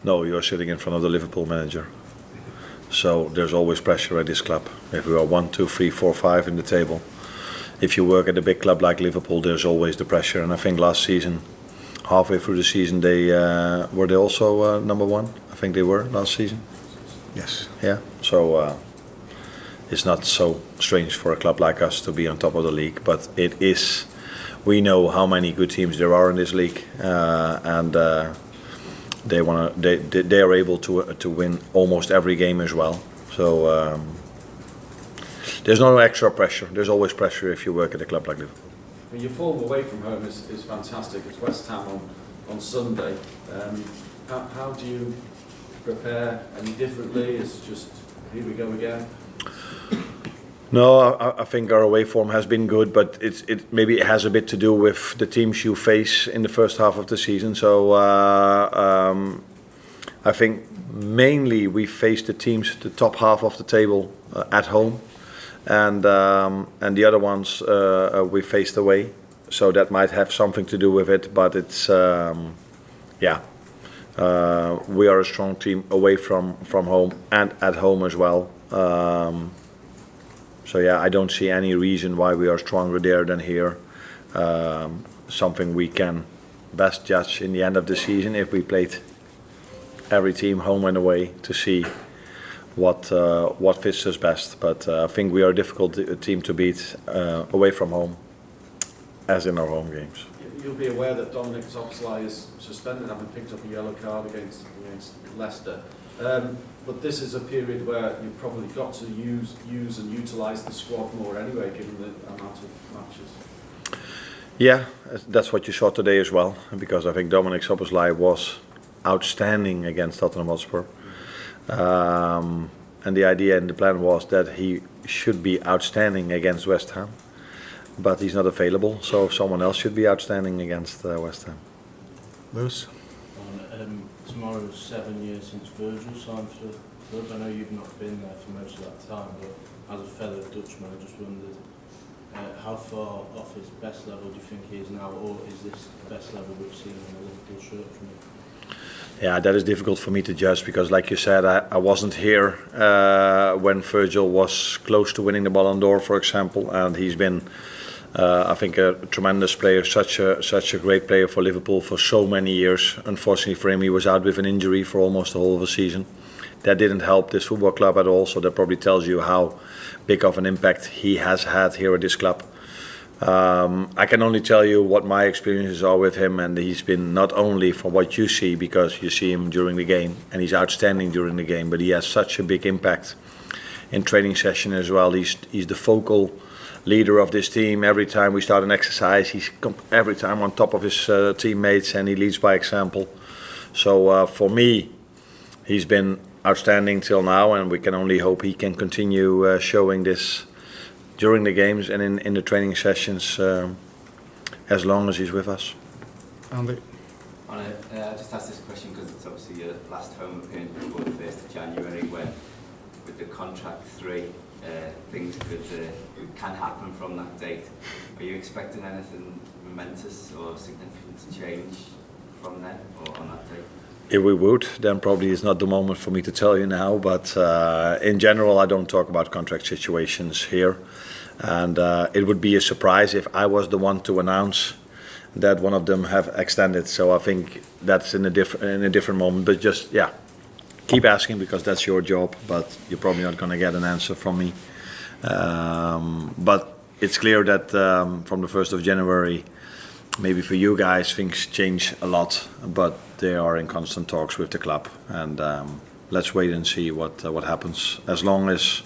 No, you're sitting in front of the Liverpool manager. So there's always pressure at this club. If we are 1, 2, 3, 4, 5 in the table, if you work at a big club like Liverpool, there's always the pressure. And I think last season, halfway through the season, they also number one. I think they were last season. Yes. Yeah. So it's not so strange for a club like us to be on top of the league, but it is. We know how many good teams there are in this league, and they are able to win almost every game as well. So there's no extra pressure. There's always pressure if you work at a club like Liverpool. Your form away from home is fantastic. It's West Ham on Sunday. How do you prepare any differently? It's just here we go again. No, I think our away form has been good, but maybe it has a bit to do with the teams you face in the first half of the season. So I think mainly we face the teams the top half of the table at home, and the other ones we faced away. So that might have something to do with it, but it's we are a strong team away from home and at home as well. So yeah, I don't see any reason why we are stronger there than here. Something we can best judge in the end of the season if we played every team home and away to see what fits us best. But I think we are a difficult team to beat away from home, as in our home games. You'll be aware that Dominic Szoboszlai is suspended, having picked up a yellow card against Leicester. But this is a period where you've probably got to use and utilise the squad more anyway, given the amount of matches. Yeah, that's what you saw today as well, because I think Dominic Szoboszlai was outstanding against Tottenham Hotspur. And the idea and the plan was that he should be outstanding against West Ham, but he's not available, so someone else should be outstanding against West Ham. Lewis? Tomorrow's 7 years since Virgil signed for the club. I know you've not been there for most of that time, but as a fellow Dutchman, I just wondered how far off his best level do you think he is now, or is this the best level we've seen in a Liverpool shirt from him? Yeah, that is difficult for me to judge because, like you said, I wasn't here when Virgil was close to winning the Ballon d'Or, for example, and he's been, I think, a tremendous player, such a great player for Liverpool for so many years. Unfortunately for him, he was out with an injury for almost the whole of the season. That didn't help this football club at all, so that probably tells you how big of an impact he has had here at this club. I can only tell you what my experiences are with him, and he's been not only from what you see, because you see him during the game, and he's outstanding during the game, but he has such a big impact in training session as well. He's the focal leader of this team. Every time we start an exercise, he's every time on top of his teammates, and he leads by example. So for me, he's been outstanding till now, and we can only hope he can continue showing this during the games and in the training sessions as long as he's with us. Andy? Arne, I just asked this question because it's obviously your last home appearance before the 1st of January, when with the contract 3, things can happen from that date. Are you expecting anything momentous or significant to change from then or on that date? If we would, then probably it's not the moment for me to tell you now, but in general I don't talk about contract situations here, and it would be a surprise if I was the one to announce that one of them have extended. So I think that's in a different moment, but just keep asking because that's your job, but you're probably not going to get an answer from me. But it's clear that from the 1st of January, maybe for you guys things change a lot, but they are in constant talks with the club, and let's wait and see what happens. As long as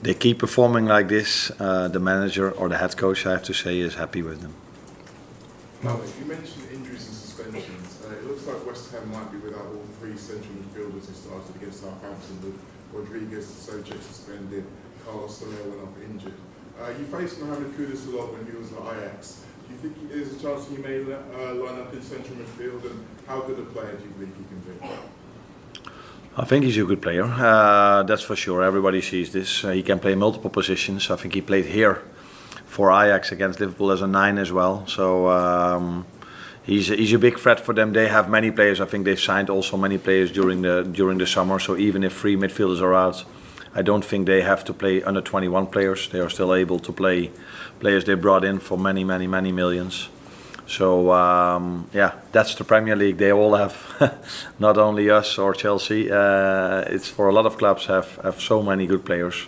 they keep performing like this, the manager or the head coach, I have to say, is happy with them. No. You mentioned injuries and suspensions. It looks like West Ham might be without all 3 central midfielders who started against Southampton, with Rodriguez, Sojek suspended, Carlos Soler went off injured. You faced Mohamed Kudus a lot when he was at Ajax. Do you think there's a chance he may line up in central midfield, and how good a player do you think he can be? I think he's a good player, that's for sure. Everybody sees this. He can play multiple positions. I think he played here for Ajax against Liverpool as a 9 as well. So he's a big threat for them. They have many players. I think they've signed also many players during the summer. So even if 3 midfielders are out, I don't think they have to play under 21 players. They are still able to play players they brought in for many millions. So yeah, that's the Premier League. They all have, not only us or Chelsea. It's for a lot of clubs have so many good players.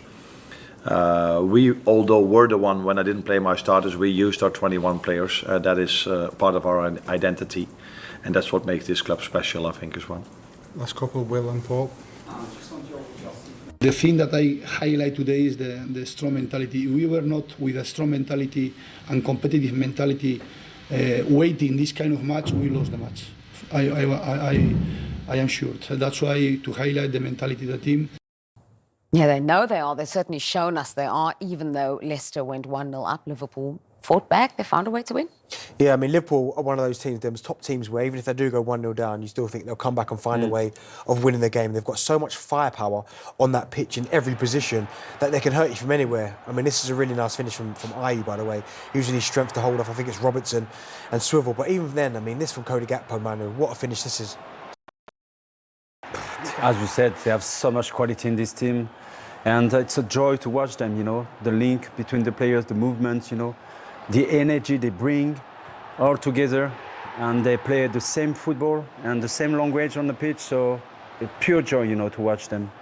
We, although we're the one, when I didn't play my starters, we used our 21 players. That is part of our identity, and that's what makes this club special, I think, as well. Last couple, Will and Paul. The thing that I highlight today is the strong mentality. If we were not with a strong mentality and competitive mentality waiting this kind of match, we lost the match. I am sure. So that's why to highlight the mentality of the team. Yeah, they know they are. They've certainly shown us they are, even though Leicester went 1-0 up. Liverpool fought back. They found a way to win. Yeah, I mean, Liverpool are one of those teams, them top teams where even if they do go 1-0 down, you still think they'll come back and find a way of winning the game. They've got so much firepower on that pitch in every position that they can hurt you from anywhere. I mean, this is a really nice finish from Ayew, by the way. Using his strength to hold off, I think it's Robertson and Swivel. But even then, I mean, this from Cody Gakpo, Manu, what a finish this is. As you said, they have so much quality in this team. And it's a joy to watch them, you know, the link between the players, the movement, you know, the energy they bring all together. And they play the same football and the same language on the pitch. So it's pure joy, you know, to watch them.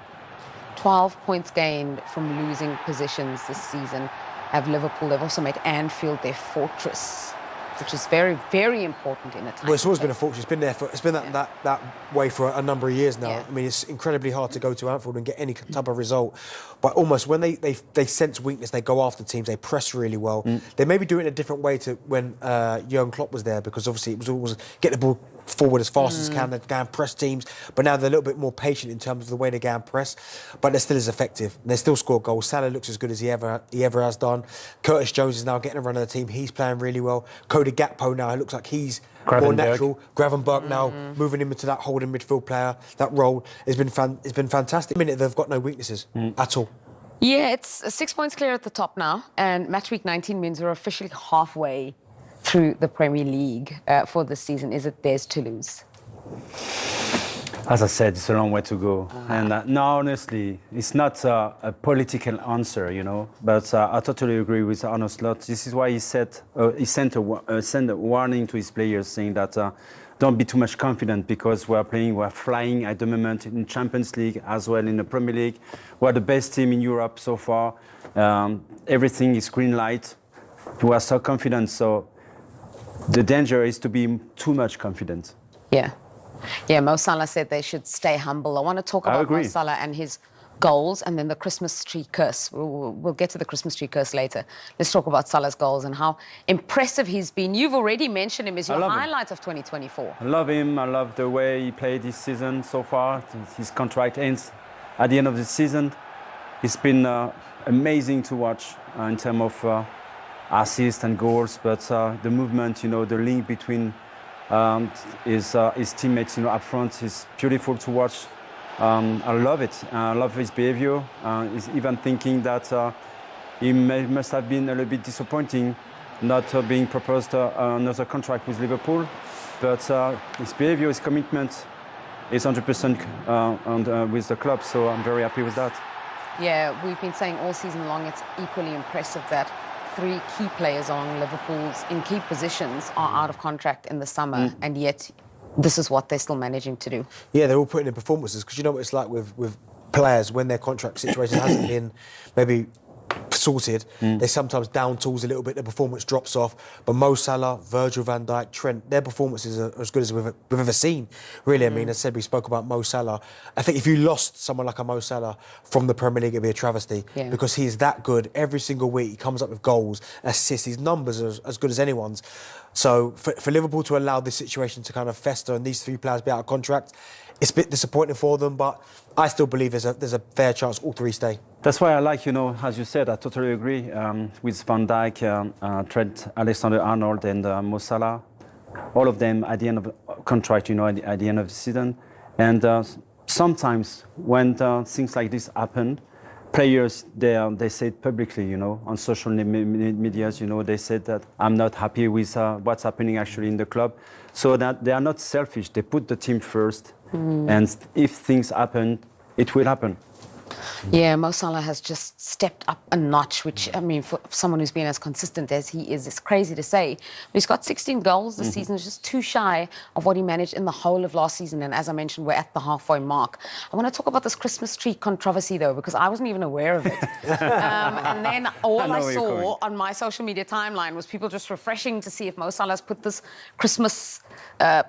12 points gained from losing positions this season have Liverpool. They've also made Anfield their fortress, which is very, very important in a time. Well, it's always been a fortress. It's been that way for a number of years now. Yeah. I mean, it's incredibly hard to go to Anfield and get any type of result. But almost when they sense weakness, they go after teams. They press really well. They maybe do it in a different way to when Jurgen Klopp was there, because obviously it was always get the ball forward as fast as can. They go and press teams. But now they're a little bit more patient in terms of the way they go and press. But they're still as effective. They still score goals. Salah looks as good as he ever has done. Curtis Jones is now getting a run of the team. He's playing really well. Cody Gakpo now, it looks like he's more natural. Gravenberch now moving him into that holding midfield player. That role has been fantastic. Minute they've got no weaknesses at all. Yeah, it's 6 points clear at the top now, and match week 19 means we're officially halfway through the Premier League for this season. Is it theirs to lose? As I said, it's a long way to go. And now, honestly, it's not a political answer, you know. But I totally agree with Arne Slot. This is why he sent a warning to his players, saying that don't be too much confident, because we're flying at the moment in Champions League as well in the Premier League. We're the best team in Europe so far. Everything is green light. We are so confident. So the danger is to be too much confident. Yeah. Yeah, Mo Salah said they should stay humble. I want to talk about Mo Salah and his goals and then the Christmas tree curse. We'll get to the Christmas tree curse later. Let's talk about Salah's goals and how impressive he's been. You've already mentioned him as your highlight of 2024. I love him. I love the way he played this season so far. His contract ends at the end of the season. It's been amazing to watch in terms of assists and goals, but the movement, you know, the link between his teammates, you know, up front is beautiful to watch. I love it. I love his behavior. He's even thinking that he must have been a little bit disappointing not being proposed another contract with Liverpool. But his behavior, his commitment is 100% with the club, so I'm very happy with that. Yeah, we've been saying all season long it's equally impressive that 3 key players along Liverpool's in key positions are out of contract in the summer, and yet this is what they're still managing to do. Yeah, they're all putting in performances, because you know what it's like with players when their contract situation hasn't been maybe sorted. They sometimes down tools a little bit, their performance drops off. But Mo Salah, Virgil van Dijk, Trent, their performances are as good as we've ever seen, really. I mean, as I said, we spoke about Mo Salah. I think if you lost someone like a Mo Salah from the Premier League, it'd be a travesty, because he is that good. Every single week he comes up with goals, assists, his numbers are as good as anyone's. So for Liverpool to allow this situation to kind of fester and these 3 players be out of contract, it's a bit disappointing for them, but I still believe there's a fair chance all 3 stay. That's why I like, you know, as you said, I totally agree with Van Dijk, Trent, Alexander-Arnold and Mo Salah. All of them at the end of the contract, you know, at the end of the season. And sometimes when things like this happen, players, they said publicly, you know, on social medias, you know, they said that I'm not happy with what's happening actually in the club. So that they are not selfish. They put the team first. And if things happen, it will happen. Yeah, Mo Salah has just stepped up a notch, which, I mean, for someone who's been as consistent as he is, it's crazy to say. But he's got 16 goals this season, just too shy of what he managed in the whole of last season. And as I mentioned, we're at the halfway mark. I want to talk about this Christmas tree controversy, though, because I wasn't even aware of it. And then all I saw on my social media timeline was people just refreshing to see if Mo Salah's put this Christmas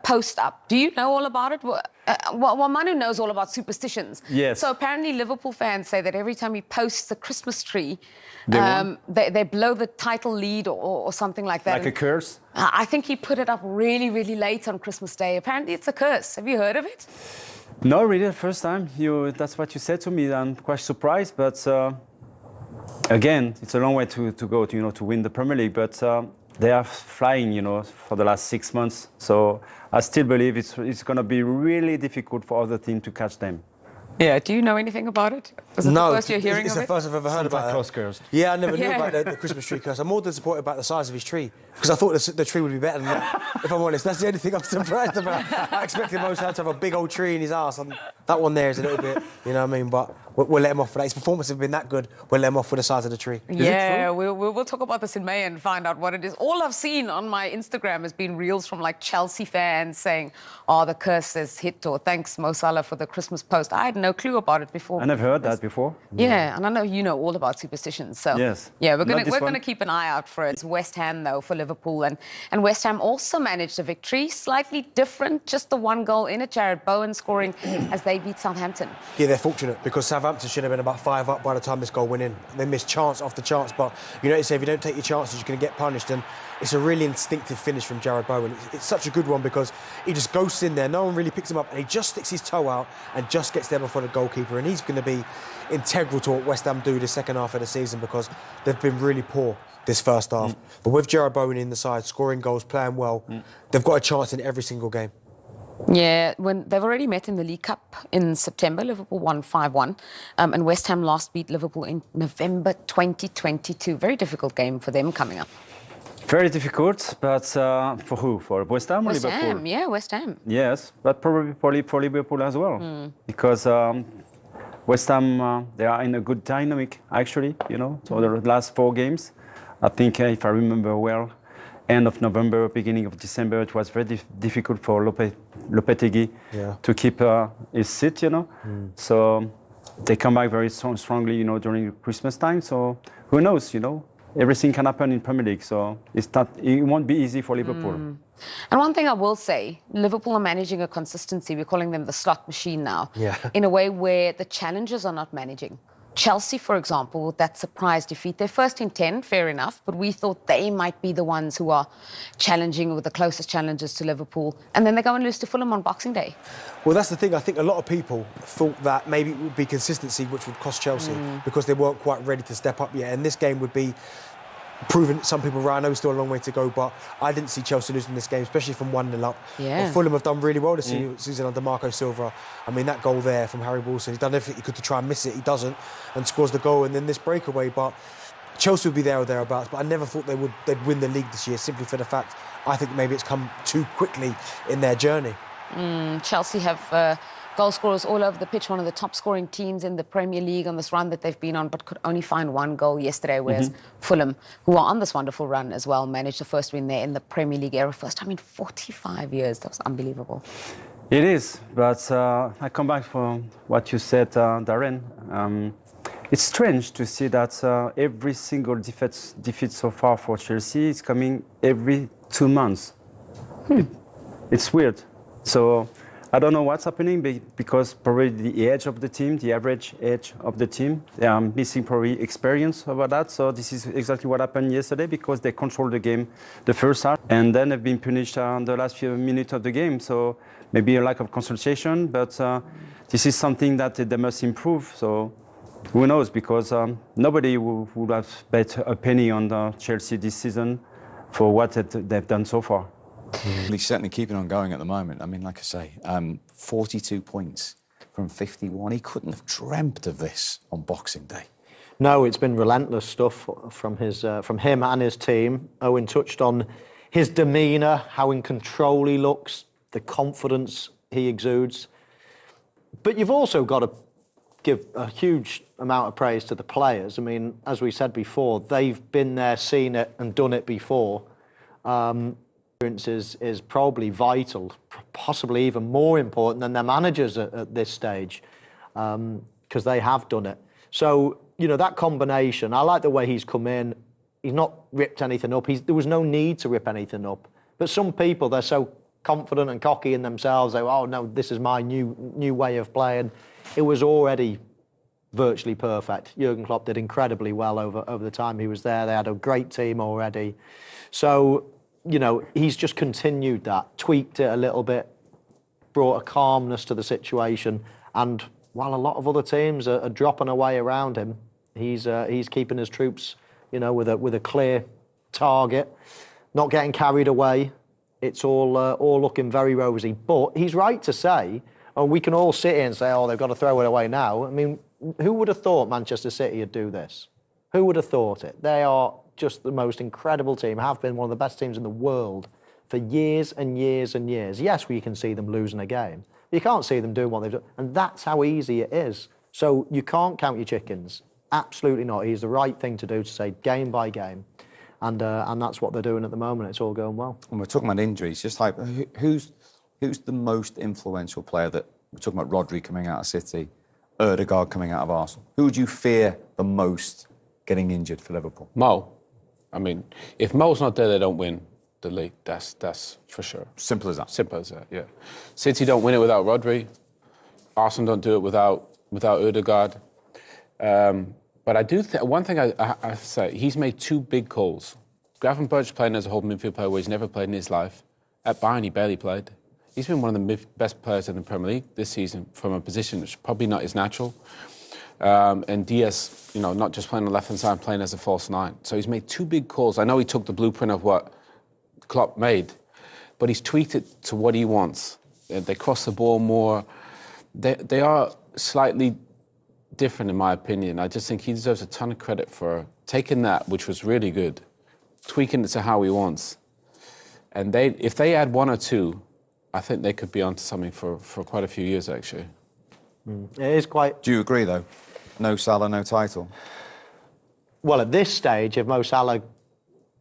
post up. Do you know all about it? Well, Manu knows all about superstitions. Yes. So apparently Liverpool fans say that every time he posts the Christmas tree, they blow the title lead or something like that. Like a curse? I think he put it up really, really late on Christmas Day. Apparently it's a curse. Have you heard of it? No, really, the first time. That's what you said to me. I'm quite surprised, but again, it's a long way to go to win the Premier League. But they are flying, you know, for the last 6 months. So I still believe it's going to be really difficult for other teams to catch them. Yeah, do you know anything about it? Is it the first you're hearing it's of the first I've ever heard about Claus it. cursed. Yeah, I never knew about the Christmas tree curse. I'm more disappointed about the size of his tree, because I thought the tree would be better than that, if I'm honest. That's the only thing I'm surprised about. I expected Mo Salah to have a big old tree in his arse, and that one there is a little bit, you know what I mean? But we'll let him off for that. His performance has been that good, we'll let him off for the size of the tree. Yeah, we'll talk about this in May and find out what it is. All I've seen on my Instagram has been reels from like Chelsea fans saying, oh, the curse has hit, or thanks Mo Salah for the Christmas post. I had no clue about it before. I never heard that before. Yeah, and I know you know all about superstitions. So yes. Yeah, we're gonna keep an eye out for it. It's West Ham though for Liverpool, and West Ham also managed a victory, slightly different, just the one goal in it. Jared Bowen scoring as they beat Southampton. Yeah, they're fortunate, because Southampton should have been about 5 up by the time this goal went in. They missed chance after chance, but you know, if you don't take your chances, you're going to get punished. And it's a really instinctive finish from Jared Bowen. It's such a good one, because he just goes in there, no one really picks him up, and he just sticks his toe out and just gets there before the goalkeeper. And he's going to be integral to what West Ham do the second half of the season, because they've been really poor this first half. But with Jared Bowen in the side, scoring goals, playing well, they've got a chance in every single game. Yeah, when they've already met in the League Cup in September, Liverpool won 5-1, and West Ham last beat Liverpool in November 2022. Very difficult game for them coming up. Very difficult, but for who? For West Ham or West Liverpool? Ham, yeah, West Ham. Yes, but probably for Liverpool as well, because West Ham, they are in a good dynamic, actually, you know. So the last 4 games, I think, if I remember well, end of November, beginning of December, it was very difficult for Lopetegui to keep his seat, you know. So they come back very strongly, you know, during Christmas time. So who knows, you know. Everything can happen in Premier League, so it won't be easy for Liverpool. And one thing I will say, Liverpool are managing a consistency. We're calling them the slot machine now, in a way where the challengers are not managing. Chelsea, for example, with that surprise defeat, they're first in 10, fair enough, but we thought they might be the ones who are challenging, with the closest challenges to Liverpool, and then they go and lose to Fulham on Boxing Day. Well, that's the thing. I think a lot of people thought that maybe it would be consistency which would cost Chelsea, because they weren't quite ready to step up yet, and this game would be proving some people right. I know we're still a long way to go, but I didn't see Chelsea losing this game, especially from 1-0 up. Yeah. Fulham have done really well this season under Marco Silva. I mean, that goal there from Harry Wilson, he's done everything he could to try and miss it. He doesn't, and scores the goal, and then this breakaway. But Chelsea would be there or thereabouts, but I never thought they'd win the league this year, simply for the fact I think maybe it's come too quickly in their journey. Chelsea have goal scorers all over the pitch, one of the top scoring teams in the Premier League on this run that they've been on, but could only find 1 goal yesterday, whereas Fulham, who are on this wonderful run as well, managed the first win there in the Premier League era. First time in 45 years. That was unbelievable. It is, but I come back from what you said, Darren. It's strange to see that every single defeat so far for Chelsea is coming every 2 months. It's weird. So I don't know what's happening, because probably the age of the team, the average age of the team, they are missing probably experience about that. So this is exactly what happened yesterday, because they controlled the game the first half, and then they've been punished on the last few minutes of the game. So maybe a lack of concentration, but this is something that they must improve. So who knows, because nobody would have bet a penny on Chelsea this season for what they've done so far. He's certainly keeping on going at the moment. I mean, like I say, 42 points from 51. He couldn't have dreamt of this on Boxing Day. No, it's been relentless stuff from him and his team. Owen touched on his demeanour, how in control he looks, the confidence he exudes. But you've also got to give a huge amount of praise to the players. I mean, as we said before, they've been there, seen it and done it before. Is probably vital, possibly even more important than their managers at this stage, because they have done it. So, you know, that combination, I like the way he's come in. He's not ripped anything up. There was no need to rip anything up. But some people, they're so confident and cocky in themselves. They go, oh, no, this is my new way of playing. It was already virtually perfect. Jurgen Klopp did incredibly well over the time he was there. They had a great team already. So, you know, he's just continued that, tweaked it a little bit, brought a calmness to the situation. And while a lot of other teams are dropping away around him, he's keeping his troops, you know, with a clear target, not getting carried away. It's all looking very rosy. But he's right to say, and we can all sit here and say, oh, they've got to throw it away now. I mean, who would have thought Manchester City would do this? Who would have thought it? They are just the most incredible team, have been one of the best teams in the world for years and years and years. Yes, we can see them losing a game. You can't see them doing what they've done. And that's how easy it is. So you can't count your chickens. Absolutely not. It's the right thing to do, to say game by game. And that's what they're doing at the moment. It's all going well. When we're talking about injuries, just like, who's the most influential player that... We're talking about Rodri coming out of City, Ødegaard coming out of Arsenal. Who would you fear the most getting injured for Liverpool? Mo. I mean, if Mo's not there, they don't win the league. That's for sure. Simple as that. Simple as that, yeah. City don't win it without Rodri. Arsenal don't do it without Ødegaard. But I do think one thing I say, he's made two big calls. Gravenberch's playing as a whole midfield player where he's never played in his life. At Bayern, he barely played. He's been one of the best players in the Premier League this season from a position that's probably not his natural. And Diaz, you know, not just playing on the left-hand side, playing as a false nine. So he's made two big calls. I know he took the blueprint of what Klopp made, but he's tweaked it to what he wants. They cross the ball more. They are slightly different, in my opinion. I just think he deserves a ton of credit for taking that, which was really good, tweaking it to how he wants. And if they add one or two, I think they could be onto something for quite a few years, actually. It is quite... Do you agree, though? No Salah, no title? Well, at this stage, if Mo Salah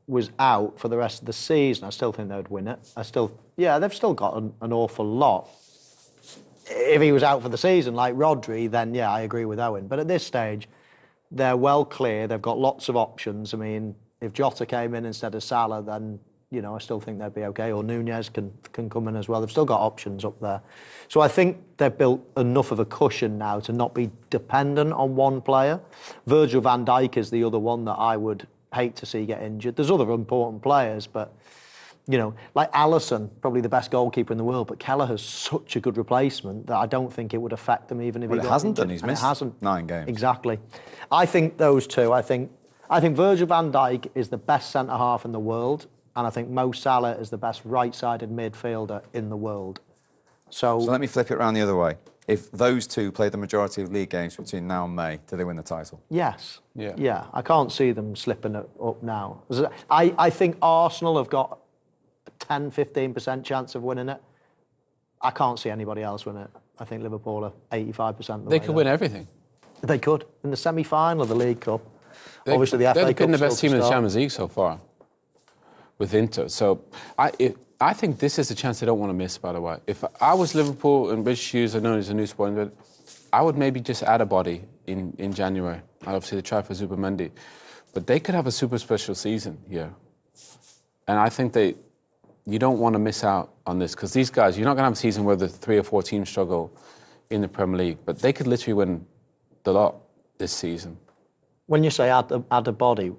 was out for the rest of the season, I still think they'd win it. They've still got an awful lot. If he was out for the season, like Rodri, then, yeah, I agree with Owen. But at this stage, they're well clear. They've got lots of options. I mean, if Jota came in instead of Salah, then... you know, I still think they'd be okay. Or Nunez can come in as well. They've still got options up there. So I think they've built enough of a cushion now to not be dependent on one player. Virgil van Dijk is the other one that I would hate to see get injured. There's other important players, but, you know, like Alisson, probably the best goalkeeper in the world, but Kelleher's such a good replacement that I don't think it would affect them even if he got it hasn't injured. done. He's missed 9 games. Exactly. I think those two, I think Virgil van Dijk is the best centre-half in the world. And I think Mo Salah is the best right-sided midfielder in the world. So let me flip it around the other way. If those two play the majority of league games between now and May, do they win the title? Yes. Yeah. I can't see them slipping it up now. I think Arsenal have got a 10-15% chance of winning it. I can't see anybody else win it. I think Liverpool are 85%. They could win everything. They could. In the semi-final of the League Cup. Obviously, the FA Cup. They've been the best team in the Champions League so far. With Inter. So I think this is a chance they don't want to miss, by the way. If I was Liverpool and British Shoes, I know there's a new sport, but I would maybe just add a body in January. I'd obviously try for Supermendy. But they could have a super special season here. And I think you don't want to miss out on this, because these guys, you're not going to have a season where the 3 or 4 teams struggle in the Premier League, but they could literally win the lot this season. When you say add a body,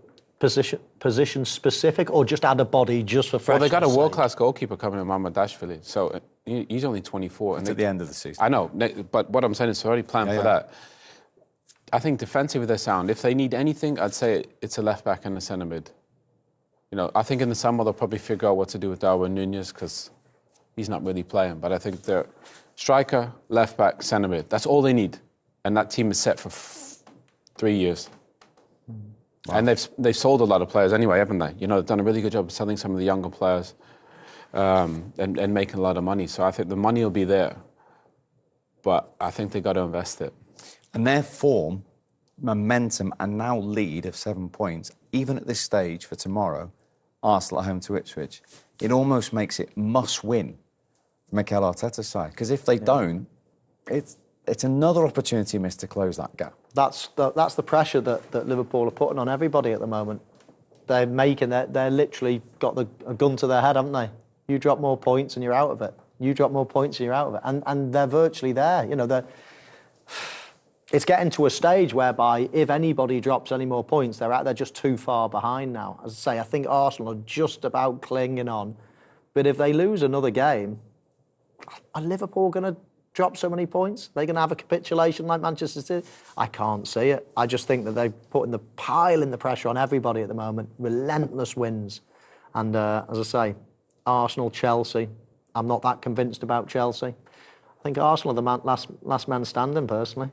position specific, or just add a body just for freshness? Well, they got a world-class goalkeeper coming in, Mamardashvili, so he's only 24. It's at the end of the season. I know, but what I'm saying is already planned for that. I think defensively they're sound. If they need anything, I'd say it's a left-back and a centre-mid. You know, I think in the summer they'll probably figure out what to do with Darwin Nunez, because he's not really playing, but I think they're striker, left back, centre mid. That's all they need, and that team is set for 3 years. Wow. And they've sold a lot of players anyway, haven't they? You know, they've done a really good job of selling some of the younger players and making a lot of money. So I think the money will be there, but I think they've got to invest it. And their form, momentum, and now lead of 7 points, even at this stage for tomorrow, Arsenal at home to Ipswich, it almost makes it must-win for Mikel Arteta's side. Because if they don't, it's another opportunity missed to close that gap. That's the pressure that Liverpool are putting on everybody at the moment. They're literally got a gun to their head, haven't they? You drop more points and you're out of it. You drop more points and you're out of it. And they're virtually there. You know, it's getting to a stage whereby if anybody drops any more points, they're just too far behind now. As I say, I think Arsenal are just about clinging on. But if they lose another game, are Liverpool going to drop so many points? They're going to have a capitulation like Manchester City? I can't see it. I just think that they're piling the pressure on everybody at the moment. Relentless wins. And as I say, Arsenal, Chelsea, I'm not that convinced about Chelsea. I think Arsenal are the last man standing, personally.